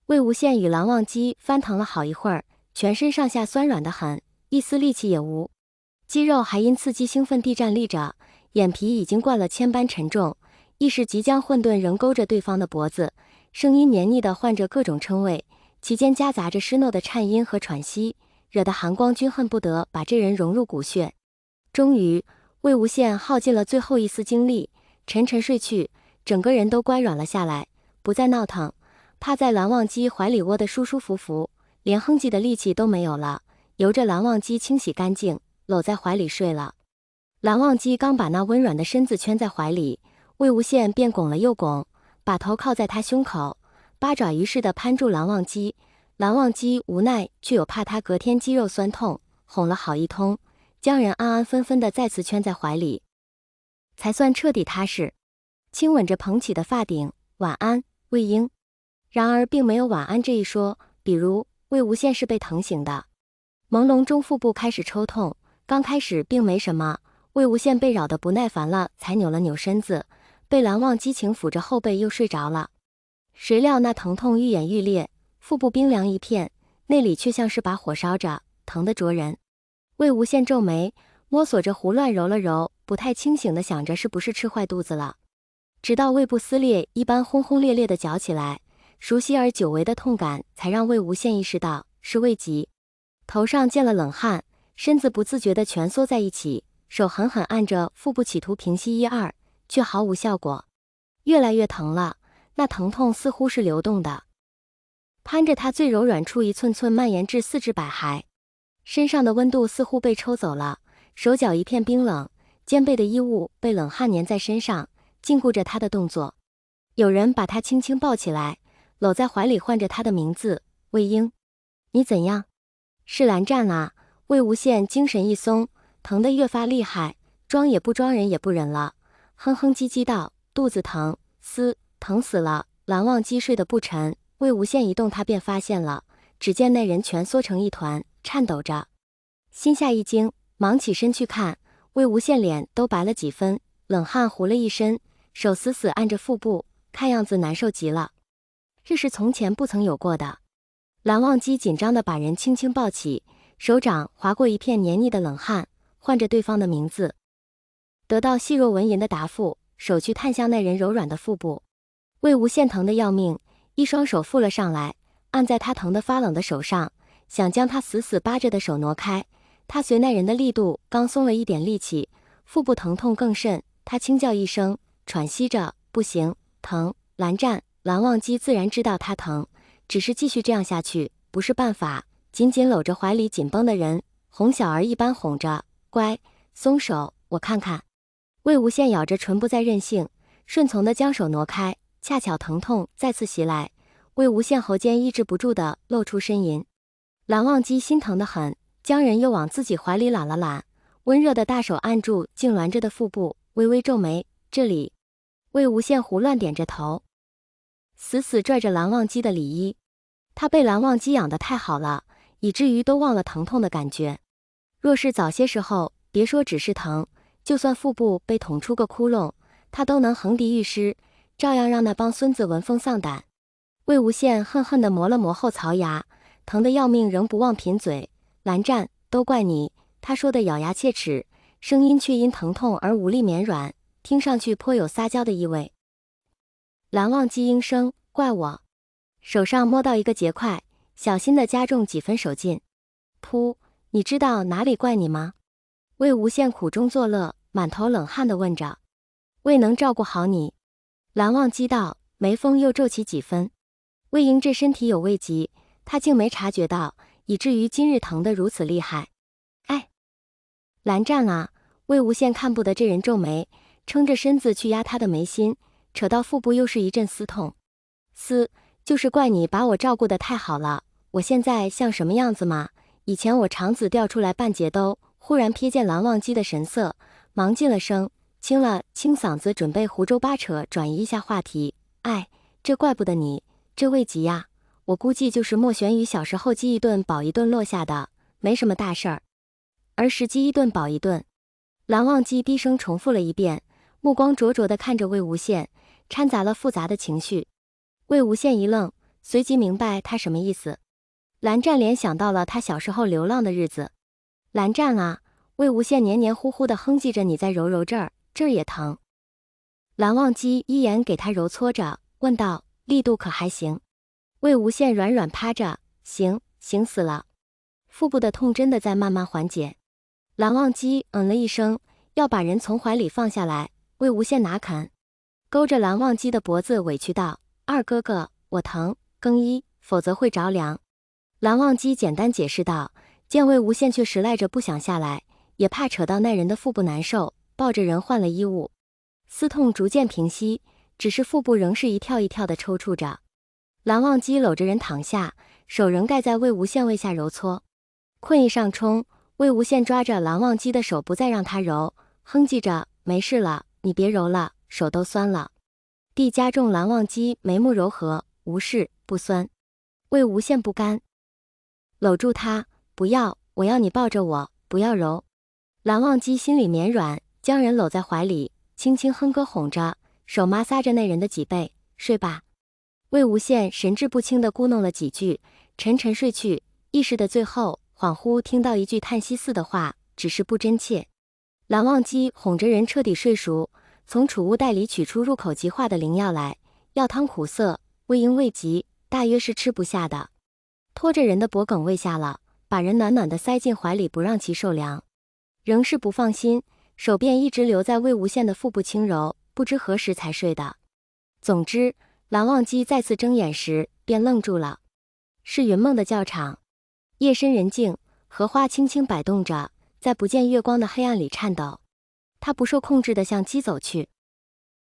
魏无羡与蓝忘机翻腾了好一会儿，全身上下酸软得很，一丝力气也无，肌肉还因刺激兴奋地站立着，眼皮已经灌了千般沉重，意识即将混沌仍勾着对方的脖子，声音黏腻地唤着各种称谓，其间夹杂着失诺的颤音和喘息，惹得韩光君恨不得把这人融入骨血。终于，魏无羡耗尽了最后一丝精力，沉沉睡去，整个人都乖软了下来，不再闹腾，趴在蓝忘机怀里窝得舒舒服服，连哼唧的力气都没有了，由着蓝忘机清洗干净，搂在怀里睡了。蓝忘机刚把那温软的身子圈在怀里，魏无羡便拱了又拱，把头靠在他胸口，八爪鱼似的攀住蓝忘机。蓝忘机无奈却又怕他隔天肌肉酸痛，哄了好一通，将人安安分分的再次圈在怀里，才算彻底踏实。亲吻着蓬起的发顶，晚安，魏婴。然而并没有晚安这一说，比如魏无羡是被疼醒的，朦胧中腹部开始抽痛，刚开始并没什么，魏无羡被扰得不耐烦了，才扭了扭身子，被蓝忘机轻抚着后背又睡着了。谁料那疼痛愈演愈烈，腹部冰凉一片，内里却像是把火烧着，疼得灼人。魏无羡皱眉，摸索着胡乱揉了揉，不太清醒的想着是不是吃坏肚子了，直到胃部撕裂一般轰轰烈烈的绞起来，熟悉而久违的痛感才让魏无羡意识到是胃急，头上见了冷汗，身子不自觉地蜷缩在一起，手狠狠按着腹部企图平息一二，却毫无效果，越来越疼了，那疼痛似乎是流动的，攀着他最柔软处一寸寸蔓延至四肢百骸，身上的温度似乎被抽走了，手脚一片冰冷，肩背的衣物被冷汗粘在身上，禁锢着他的动作。有人把他轻轻抱起来，搂在怀里唤着他的名字，魏婴。你怎样？是蓝湛啊。魏无羡精神一松，疼得越发厉害，装也不装忍也不忍了，哼哼唧唧道，肚子疼，疼死了。蓝忘机睡得不沉，魏无羡一动他便发现了，只见那人蜷缩成一团，颤抖着，心下一惊，忙起身去看，魏无羡脸都白了几分，冷汗糊了一身，手死死按着腹部，看样子难受极了，这是从前不曾有过的。蓝忘机紧张地把人轻轻抱起，手掌划过一片黏腻的冷汗，唤着对方的名字，得到细若蚊蝇的答复，手去探向那人柔软的腹部。魏无羡疼得要命，一双手附了上来，按在他疼得发冷的手上，想将他死死扒着的手挪开，他随那人的力度刚松了一点力气，腹部疼痛更甚，他轻叫一声，喘息着，不行，疼。蓝湛、蓝忘机自然知道他疼，只是继续这样下去不是办法，紧紧搂着怀里紧绷的人，哄小儿一般哄着，乖，松手，我看看。魏无羡咬着唇不再任性，顺从地将手挪开，恰巧疼痛再次袭来，魏无羡喉间抑制不住地露出呻吟。蓝忘机心疼得很，将人又往自己怀里揽了揽，温热的大手按住痉挛着的腹部，微微皱眉，这里。魏无羡胡乱点着头，死死拽着蓝忘机的里衣，他被蓝忘机养得太好了，以至于都忘了疼痛的感觉。若是早些时候，别说只是疼，就算腹部被捅出个窟窿，他都能横笛御诗，照样让那帮孙子闻风丧胆。魏无羡恨恨地磨了磨后槽牙，疼得要命，仍不忘贫嘴，蓝湛，都怪你。他说的咬牙切齿，声音却因疼痛而无力绵软，听上去颇有撒娇的意味。蓝忘机应声，怪我。手上摸到一个结块，小心地加重几分手劲。噗，你知道哪里怪你吗？魏无羡苦中作乐，满头冷汗地问着。未能照顾好你。蓝忘机道，眉峰又皱起几分。魏婴这身体有未疾，他竟没察觉到，以至于今日疼得如此厉害。哎，蓝湛啊。魏无羡看不得这人皱眉，撑着身子去压他的眉心，扯到腹部又是一阵撕痛。就是怪你把我照顾得太好了，我现在像什么样子吗？以前我肠子掉出来半截兜，忽然瞥见蓝忘机的神色，忙进了声，清了清嗓子，准备胡诌八扯转移一下话题。哎，这怪不得你，这未急呀，我估计就是莫玄羽小时候饥一顿饱一顿落下的，没什么大事儿。儿时饥一顿饱一顿。蓝忘机低声重复了一遍，目光灼灼地看着魏无羡，掺杂了复杂的情绪。魏无羡一愣，随即明白他什么意思。蓝湛联想到了他小时候流浪的日子。蓝湛啊，魏无羡黏黏糊糊地哼唧着，你再揉揉这儿，这儿也疼。蓝忘机依言给他揉搓着，问道：力度可还行？魏无羡软软趴着，行，行死了。腹部的痛真的在慢慢缓解。蓝忘机了一声，要把人从怀里放下来，魏无羡哪肯，勾着蓝忘机的脖子委屈道：二哥哥，我疼，更衣，否则会着凉。蓝忘机简单解释道，见魏无羡却实赖着不想下来，也怕扯到那人的腹部难受，抱着人换了衣物。撕痛逐渐平息，只是腹部仍是一跳一跳的抽搐着。蓝忘机搂着人躺下，手仍盖在魏无羡胃下揉搓。困意上冲，魏无羡抓着蓝忘机的手不再让他揉，哼唧着：没事了，你别揉了，手都酸了。地加重蓝忘机眉目柔和，无事，不酸。魏无羡不甘，搂住他：不要，我要你抱着我，不要揉。蓝忘机心里绵软，将人搂在怀里，轻轻哼歌哄着，手摩挲着那人的脊背：睡吧。魏无羡神志不清地咕哝了几句，沉沉睡去。意识的最后，恍惚听到一句叹息似的话，只是不真切。蓝忘机哄着人彻底睡熟，从储物袋里取出入口即化的灵药来，药汤苦涩，魏婴未及，大约是吃不下的，拖着人的脖梗喂下了，把人暖暖地塞进怀里，不让其受凉。仍是不放心，手便一直留在魏无羡的腹部轻揉，不知何时才睡的。总之，蓝忘机再次睁眼时便愣住了，是云梦的教场。夜深人静，荷花轻轻摆动着，在不见月光的黑暗里颤抖。他不受控制地向鸡走去，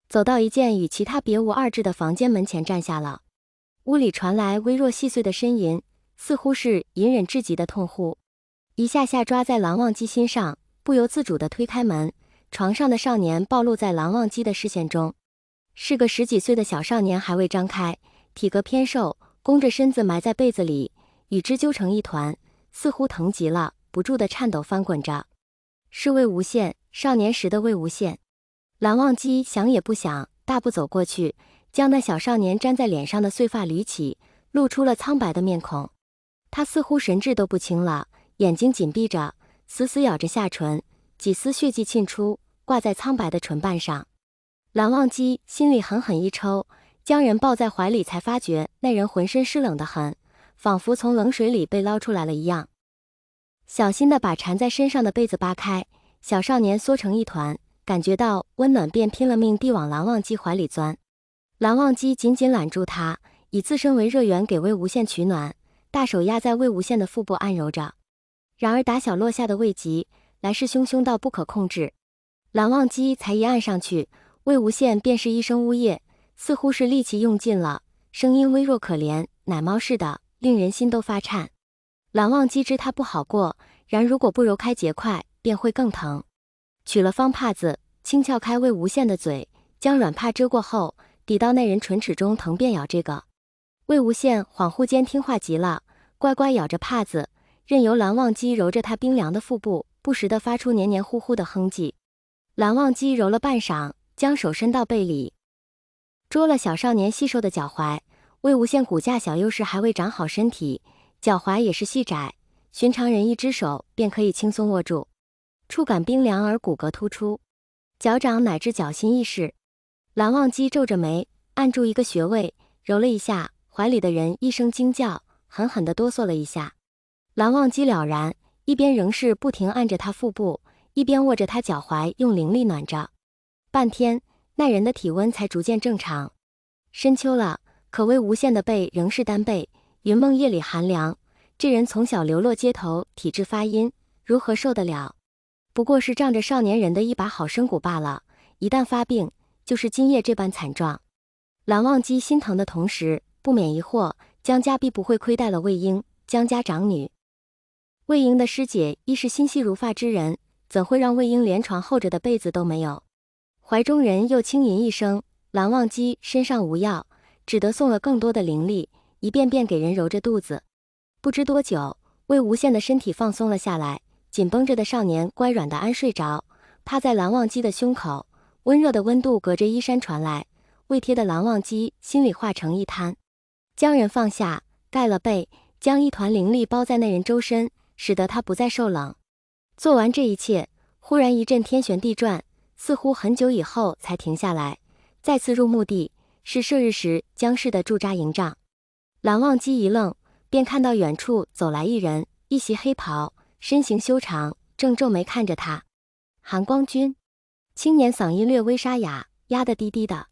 走到一间与其他别无二致的房间门前站下了。屋里传来微弱细碎的呻吟，似乎是隐忍至极的痛呼，一下下抓在蓝忘机心上，不由自主地推开门。床上的少年暴露在蓝忘机的视线中，是个10几岁的小少年，还未张开，体格偏瘦，弓着身子埋在被子里，与之揪成一团，似乎疼极了，不住地颤抖翻滚着。是魏无羡，少年时的魏无羡。蓝忘机想也不想，大步走过去，将那小少年粘在脸上的碎发捋起，露出了苍白的面孔。他似乎神志都不清了，眼睛紧闭着，死死咬着下唇，几丝血迹沁出，挂在苍白的唇瓣上。蓝忘机心里狠狠一抽，将人抱在怀里，才发觉那人浑身湿冷得很，仿佛从冷水里被捞出来了一样。小心地把缠在身上的被子扒开，小少年缩成一团，感觉到温暖便拼了命地往蓝忘机怀里钻。蓝忘机紧紧揽住他，以自身为热源给魏无羡取暖，大手压在魏无羡的腹部按揉着。然而打小落下的胃疾来势汹汹到不可控制，蓝忘机才一按上去，魏无羡便是一声呜咽，似乎是力气用尽了，声音微弱可怜，奶猫似的，令人心都发颤。蓝忘机知他不好过，然如果不揉开结块，便会更疼。取了方帕子，轻撬开魏无羡的嘴，将软帕遮过后，抵到那人唇齿中，疼便咬这个。魏无羡恍惚间听话极了，乖乖咬着帕子，任由蓝忘机揉着他冰凉的腹部，不时地发出黏黏糊糊的哼唧。蓝忘机揉了半晌，将手伸到背里，捉了小少年细瘦的脚踝。魏无羡骨架小，又是还未长好身体，脚踝也是细窄，寻常人一只手便可以轻松握住，触感冰凉而骨骼突出，脚掌乃至脚心亦是。蓝忘机皱着眉，按住一个穴位，揉了一下，怀里的人一声惊叫，狠狠地哆嗦了一下。蓝忘机了然，一边仍是不停按着他腹部，一边握着他脚踝，用灵力暖着。半天，那人的体温才逐渐正常。深秋了，可魏无羡的背仍是单背，云梦夜里寒凉，这人从小流落街头，体质发阴，如何受得了？不过是仗着少年人的一把好身骨罢了，一旦发病，就是今夜这般惨状。蓝忘机心疼的同时，不免疑惑，江家必不会亏待了魏婴，江家长女。魏婴的师姐亦是心细如发之人，怎会让魏婴连床厚着的被子都没有？怀中人又轻吟一声，蓝忘机身上无药，只得送了更多的灵力，一遍遍给人揉着肚子。不知多久，魏无羡的身体放松了下来，紧绷着的少年乖软地安睡着，趴在蓝忘机的胸口，温热的温度隔着衣衫传来，胃贴的蓝忘机心里化成一滩。将人放下，盖了被，将一团灵力包在那人周身，使得他不再受冷。做完这一切，忽然一阵天旋地转，似乎很久以后才停下来。再次入墓地，是射日时将士的驻扎营帐。蓝忘机一愣，便看到远处走来一人，一袭黑袍，身形修长，正皱眉看着他。韩光君，青年嗓音略微沙哑，压得低低的。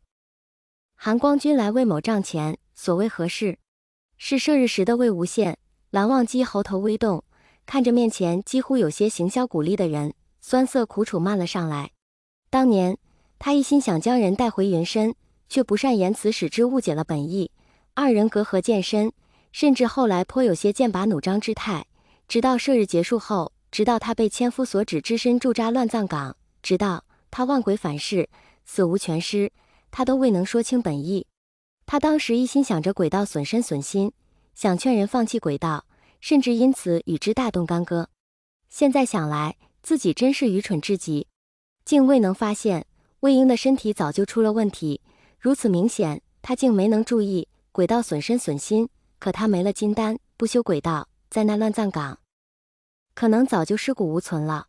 韩光君来魏某帐前，所谓何事？是射日时的魏无羡。蓝忘机喉头微动，看着面前几乎有些形销骨立的人，酸涩苦楚漫了上来。当年他一心想将人带回云深，却不善言辞，使之误解了本意。二人隔阂渐深，甚至后来颇有些剑拔弩张之态。直到射日结束后，直到他被千夫所指只身驻扎乱葬岗，直到他万鬼反噬，死无全尸，他都未能说清本意。他当时一心想着鬼道损身损心，想劝人放弃鬼道，甚至因此与之大动干戈。现在想来，自己真是愚蠢至极，竟未能发现魏婴的身体早就出了问题。如此明显，他竟没能注意鬼道损身损心。可他没了金丹，不修鬼道，在那乱葬岗，可能早就尸骨无存了。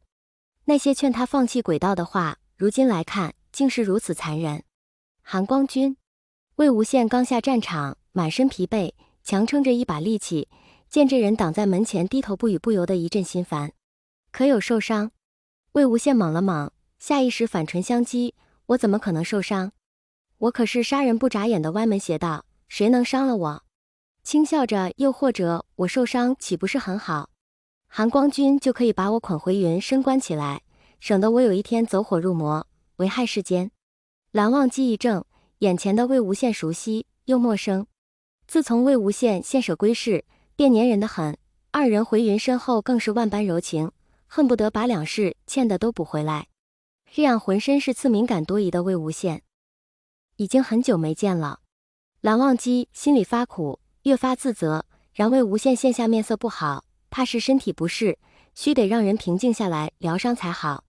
那些劝他放弃鬼道的话，如今来看，竟是如此残忍。韩光君，魏无羡刚下战场，满身疲惫，强撑着一把力气，见这人挡在门前低头不语，不由得一阵心烦。可有受伤？魏无羡猛了猛，下意识反唇相讥：我怎么可能受伤？我可是杀人不眨眼的歪门邪道，谁能伤了我？轻笑着，又或者我受伤岂不是很好？韩光君就可以把我捆回云深关起来，省得我有一天走火入魔，危害世间。蓝忘机一怔，眼前的魏无羡熟悉又陌生。自从魏无羡献舍归世，便粘人得很，二人回云深后更是万般柔情，恨不得把两世欠的都补回来。这样浑身是刺敏感多疑的魏无羡，已经很久没见了。蓝忘机心里发苦，越发自责，然魏无羡现下面色不好，怕是身体不适，须得让人平静下来疗伤才好。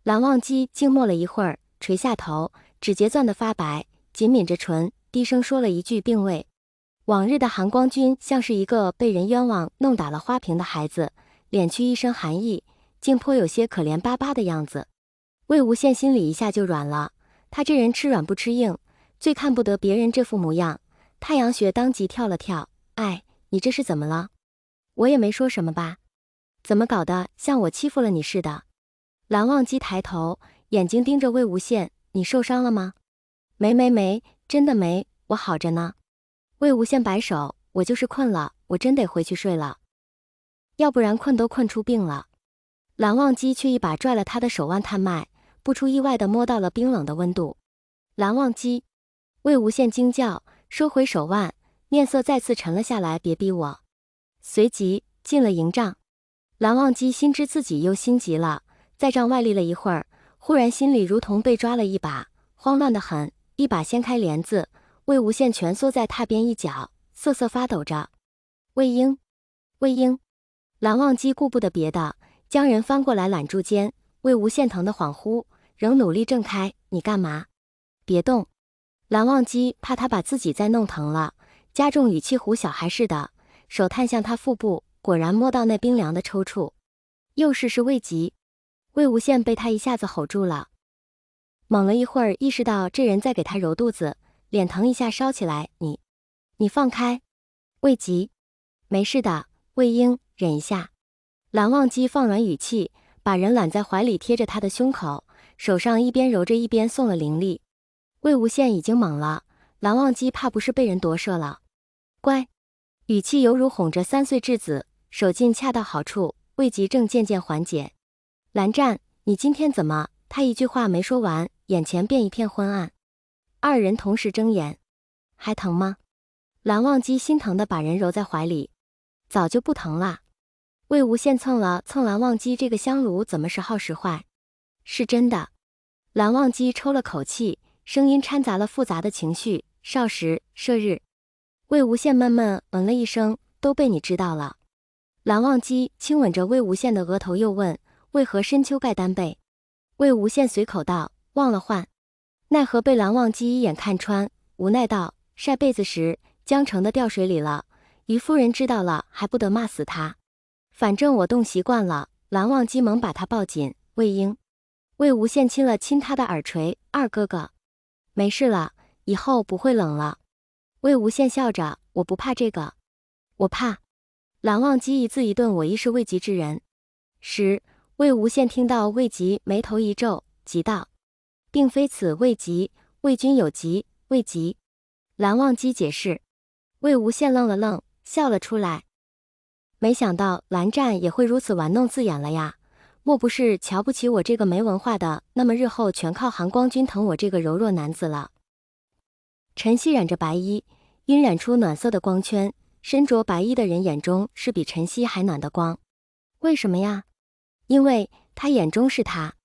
蓝忘机静默了一会儿，垂下头，指节攥得发白，紧抿着唇，低声说了一句并未。往日的韩光君像是一个被人冤枉弄打了花瓶的孩子，敛去一身寒意，竟颇有些可怜巴巴的样子。魏无羡心里一下就软了，他这人吃软不吃硬，最看不得别人这副模样。太阳穴当即跳了跳，哎，你这是怎么了？我也没说什么吧？怎么搞得像我欺负了你似的？蓝忘机抬头，眼睛盯着魏无羡，你受伤了吗？没，真的没，我好着呢。魏无羡摆手，我就是困了，我真得回去睡了。要不然困都困出病了。蓝忘机却一把拽了他的手腕探脉，不出意外的摸到了冰冷的温度。蓝忘机，魏无羡惊叫，收回手腕，面色再次沉了下来，别逼我。随即进了营帐。蓝忘机心知自己又心急了，在帐外立了一会儿，忽然心里如同被抓了一把，慌乱得很，一把掀开帘子，魏无羡蜷缩在榻边一角，瑟瑟发抖着。魏婴，魏婴！蓝忘机顾不得别的，将人翻过来揽住肩。魏无羡疼得恍惚，仍努力挣开。你干嘛？别动！蓝忘机怕他把自己再弄疼了，加重语气，唬小孩似的，手探向他腹部，果然摸到那冰凉的抽搐。又试试未及，魏无羡被他一下子吼住了，猛了一会儿，意识到这人在给他揉肚子，脸疼一下烧起来。你放开！未及，没事的，魏婴，忍一下。蓝忘机放软语气，把人揽在怀里，贴着他的胸口，手上一边揉着一边送了灵力。魏无羡已经懵了，蓝忘机怕不是被人夺舍了。乖，语气犹如哄着3岁稚子，手劲恰到好处，魏急症渐渐缓解。蓝湛，你今天怎么？他一句话没说完，眼前便一片昏暗。二人同时睁眼。还疼吗？蓝忘机心疼的把人揉在怀里。早就不疼啦。魏无羡蹭了蹭蓝忘机这个香炉怎么时好时坏？是真的。蓝忘机抽了口气，声音掺杂了复杂的情绪。少时，射日。魏无羡闷闷嗯了一声，都被你知道了。蓝忘机轻吻着魏无羡的额头，又问：为何深秋盖单被？魏无羡随口道：忘了换。奈何被蓝忘机一眼看穿，无奈道：晒被子时江城的掉水里了，于夫人知道了还不得骂死他。反正我冻习惯了。蓝忘机猛把他抱紧，魏婴。魏无羡亲了亲他的耳垂，二哥哥，没事了，以后不会冷了。魏无羡笑着，我不怕这个，我怕。蓝忘机一字一顿，我亦是魏急之人。时，魏无羡听到魏急眉头一皱，急道：并非此魏急，魏君有急，魏急。蓝忘机解释。魏无羡愣了愣，笑了出来。没想到蓝湛也会如此玩弄字眼了呀，莫不是瞧不起我这个没文化的，那么日后全靠韩光君疼我这个柔弱男子了。晨曦染着白衣，晕染出暖色的光圈，身着白衣的人眼中是比晨曦还暖的光。为什么呀？因为他眼中是他。